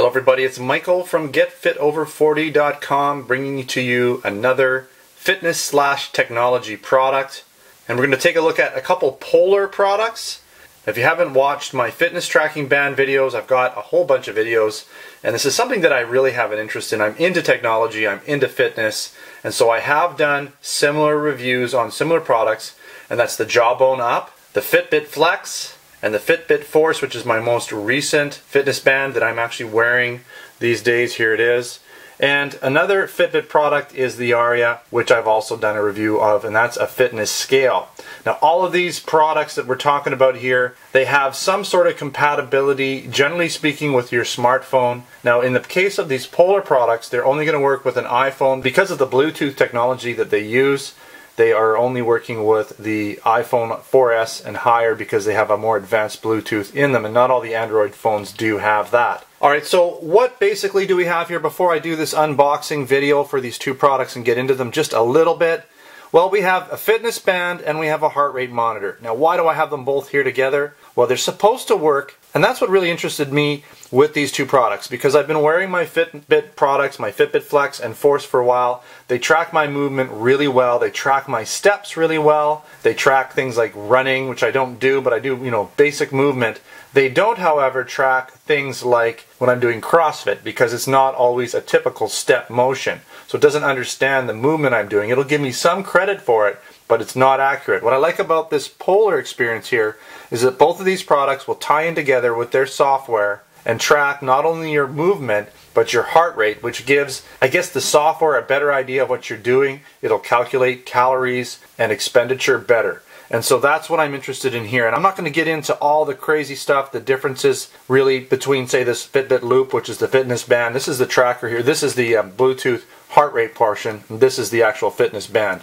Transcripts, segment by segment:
Hello everybody, it's Michael from GetFitOver40.com bringing to you another fitness/technology product. And we're going to take a look at a couple Polar products. If you haven't watched my fitness tracking band videos, I've got a whole bunch of videos. And this is something that I really have an interest in. I'm into technology, I'm into fitness. And so I have done similar reviews on similar products. And that's the Jawbone UP, the Fitbit Flex, and the Fitbit Force, which is my most recent fitness band that I'm actually wearing these days. Here it is. And another Fitbit product is the Aria, which I've also done a review of, and that's a fitness scale. Now all of these products that we're talking about here, they have some sort of compatibility, generally speaking, with your smartphone. Now in the case of these Polar products, they're only going to work with an iPhone. Because of the Bluetooth technology that they use, they are only working with the iPhone 4S and higher because they have a more advanced Bluetooth in them, and not all the Android phones do have that. Alright, so what basically do we have here before I do this unboxing video for these two products and get into them just a little bit? Well, we have a fitness band and we have a heart rate monitor. Now why do I have them both here together? Well, they're supposed to work, and that's what really interested me with these two products, because I've been wearing my Fitbit products, my Fitbit Flex and Force, for a while. They track my movement really well, they track my steps really well, they track things like running, which I don't do, but I do, basic movement. They don't, however, track things like when I'm doing CrossFit, because it's not always a typical step motion. So it doesn't understand the movement I'm doing. It'll give me some credit for it, but it's not accurate. What I like about this Polar experience here is that both of these products will tie in together with their software and track not only your movement, but your heart rate, which gives, I guess, the software a better idea of what you're doing. It'll calculate calories and expenditure better. And so that's what I'm interested in here. And I'm not going to get into all the crazy stuff, the differences really between, say, this Fitbit Loop, which is the fitness band. This is the tracker here. This is the Bluetooth heart rate portion. And this is the actual fitness band.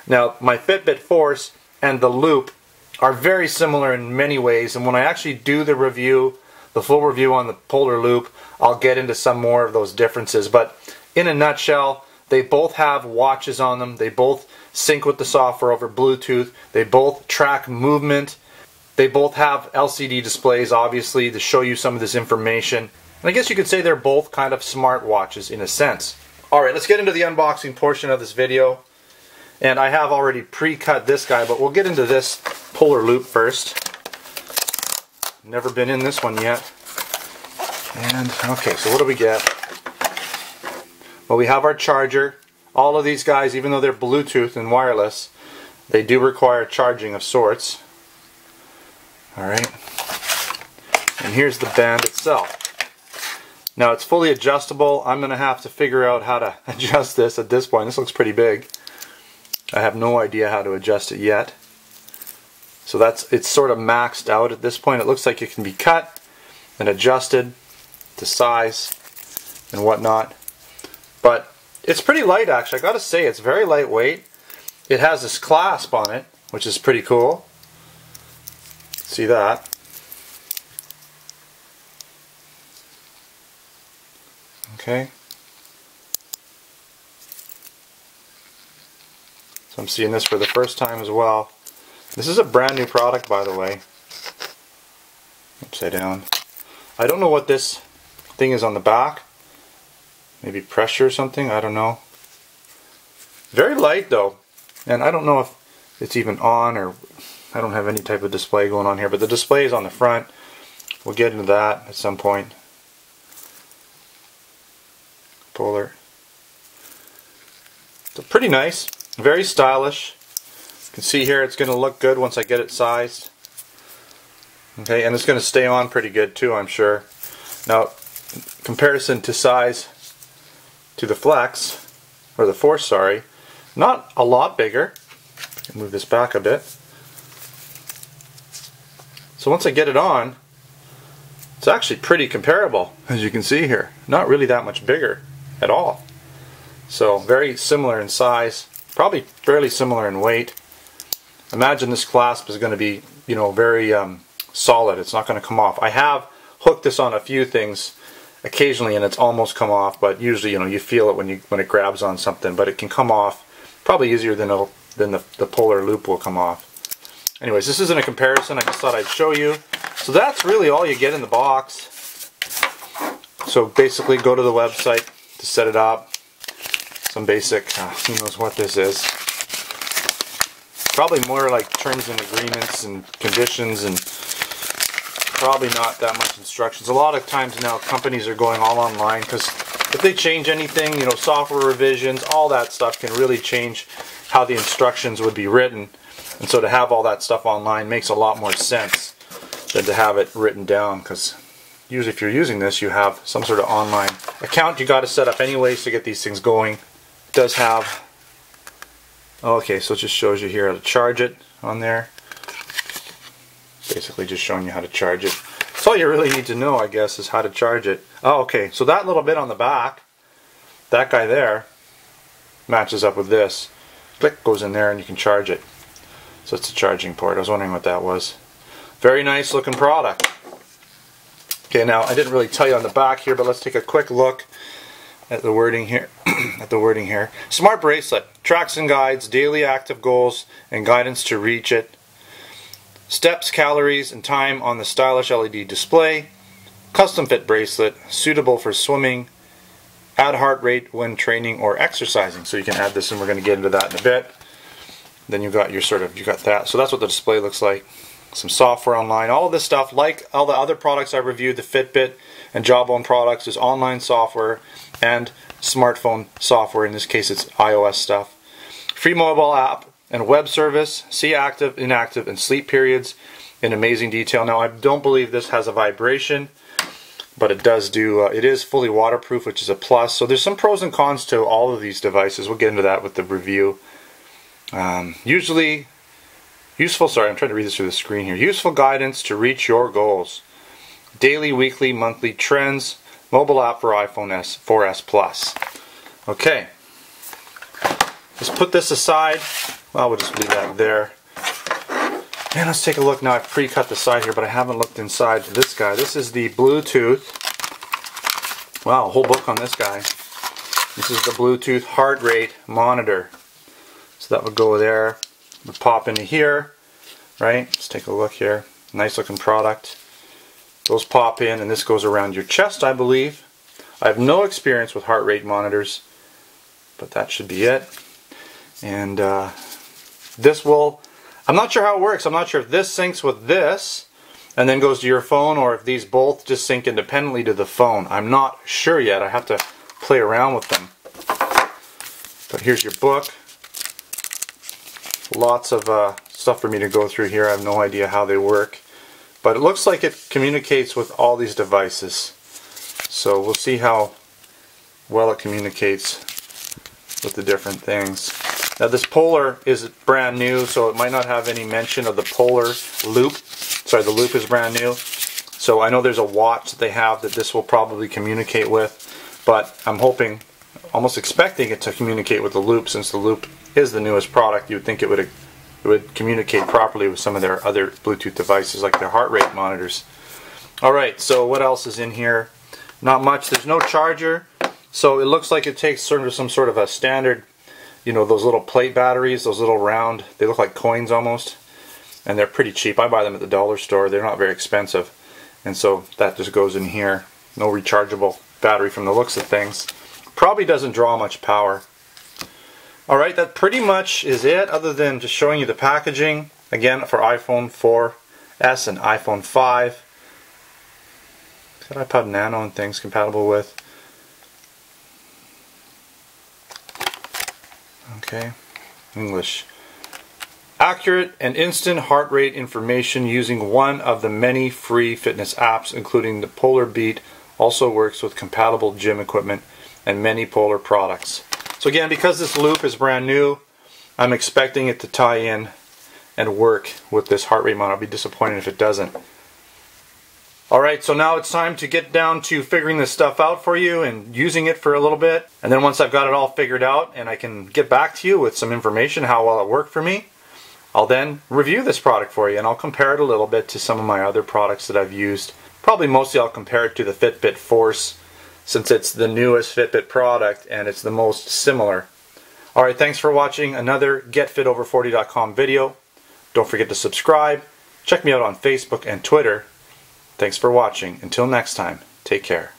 Now, my Fitbit Force and the Loop are very similar in many ways. And when I actually do the review, the full review on the Polar Loop, I'll get into some more of those differences. But in a nutshell, they both have watches on them. They both sync with the software over Bluetooth. They both track movement. They both have LCD displays, obviously, to show you some of this information. And I guess you could say they're both kind of smart watches in a sense. Alright, let's get into the unboxing portion of this video. And I have already pre-cut this guy, but we'll get into this Polar Loop first. Never been in this one yet. And okay, so what do we get? Well, we have our charger. All of these guys, even though they're Bluetooth and wireless, they do require charging of sorts. Alright. And here's the band itself. Now it's fully adjustable. I'm going to have to figure out how to adjust this at this point. This looks pretty big. I have no idea how to adjust it yet. So it's sort of maxed out at this point. It looks like it can be cut and adjusted to size and whatnot. But it's pretty light, actually. I gotta say, it's very lightweight. It has this clasp on it, which is pretty cool. See that? Okay. So I'm seeing this for the first time as well. This is a brand new product, by the way. Upside down. I don't know what this thing is on the back. Maybe pressure or something, I don't know. Very light though. And I don't know if it's even on, or I don't have any type of display going on here, but the display is on the front. We'll get into that at some point. Polar. So pretty nice, very stylish. You can see here it's going to look good once I get it sized. Okay, and it's going to stay on pretty good too, I'm sure. Now, in comparison to size to the Flex, or the Force, sorry, not a lot bigger. Move this back a bit. So once I get it on, it's actually pretty comparable, as you can see here. Not really that much bigger at all. So very similar in size, probably fairly similar in weight. Imagine this clasp is going to be, very solid. It's not going to come off. I have hooked this on a few things occasionally and it's almost come off, but usually you feel it when it grabs on something, but it can come off probably easier than the Polar Loop will come off. Anyways, this isn't a comparison, I just thought I'd show you. So that's really all you get in the box. So basically go to the website to set it up. Some basic, who knows what this is. Probably more like terms and agreements and conditions, and probably not that much instructions. A lot of times now companies are going all online because if they change anything, you know, software revisions, all that stuff can really change how the instructions would be written. And so to have all that stuff online makes a lot more sense than to have it written down, because usually if you're using this, you have some sort of online account you got to set up anyways to get these things going. It does have, okay, so it just shows you here how to charge it on there. Basically just showing you how to charge it. That's all you really need to know, I guess, is how to charge it. Oh, okay, so that little bit on the back, that guy there, matches up with this. Click, goes in there and you can charge it. So it's a charging port. I was wondering what that was. Very nice looking product. Okay, now I didn't really tell you on the back here, but let's take a quick look at the wording here. Smart bracelet, tracks and guides, daily active goals, and guidance to reach it. Steps, calories, and time on the stylish LED display. Custom fit bracelet, suitable for swimming. Add heart rate when training or exercising. So you can add this, and we're going to get into that in a bit. Then you got your you got that. So that's what the display looks like. Some software online. All of this stuff, like all the other products I reviewed, the Fitbit and Jawbone products, is online software and smartphone software. In this case, it's iOS stuff. Free mobile app and web service. See active, inactive, and sleep periods in amazing detail. Now, I don't believe this has a vibration, but it does do. It is fully waterproof, which is a plus. So there's some pros and cons to all of these devices. We'll get into that with the review. Usually useful, sorry, I'm trying to read this through the screen here. Useful guidance to reach your goals. Daily, weekly, monthly trends. Mobile app for iPhone 4S Plus. Okay. Let's put this aside. Well, we'll just leave that there. And let's take a look now. I've pre-cut the side here, but I haven't looked inside this guy. This is the Bluetooth. Wow, a whole book on this guy. This is the Bluetooth heart rate monitor. So that would go there. Would pop into here, right? Let's take a look here. Nice looking product. Those pop in, and this goes around your chest, I believe. I have no experience with heart rate monitors, but that should be it. And this will, I'm not sure how it works. I'm not sure if this syncs with this and then goes to your phone, or if these both just sync independently to the phone. I'm not sure yet. I have to play around with them. But here's your book. Lots of stuff for me to go through here. I have no idea how they work, but it looks like it communicates with all these devices. So we'll see how well it communicates with the different things. Now this Polar is brand new, so it might not have any mention of the Polar loop. Sorry, the loop is brand new. So I know there's a watch that they have that this will probably communicate with, but I'm hoping, almost expecting it to communicate with the loop, since the loop is the newest product. You would think it would communicate properly with some of their other Bluetooth devices, like their heart rate monitors. Alright, so what else is in here? Not much. There's no charger, so it looks like it takes sort of some sort of a standard, you know, those little plate batteries, those little round, they look like coins almost, and they're pretty cheap. I buy them at the dollar store. They're not very expensive, and so that just goes in here. No rechargeable battery from the looks of things. Probably doesn't draw much power. Alright, that pretty much is it, other than just showing you the packaging. Again, for iPhone 4S and iPhone 5. It's got iPod Nano and things compatible with. Okay, English. Accurate and instant heart rate information using one of the many free fitness apps, including the Polar Beat. Also works with compatible gym equipment and many Polar products. So again, because this loop is brand new, I'm expecting it to tie in and work with this heart rate monitor. I'll be disappointed if it doesn't. Alright, so now it's time to get down to figuring this stuff out for you and using it for a little bit. And then once I've got it all figured out and I can get back to you with some information how well it worked for me, I'll then review this product for you, and I'll compare it a little bit to some of my other products that I've used. Probably mostly I'll compare it to the Fitbit Force, since it's the newest Fitbit product and it's the most similar. Alright, thanks for watching another GetFitOver40.com video. Don't forget to subscribe. Check me out on Facebook and Twitter. Thanks for watching. Until next time, take care.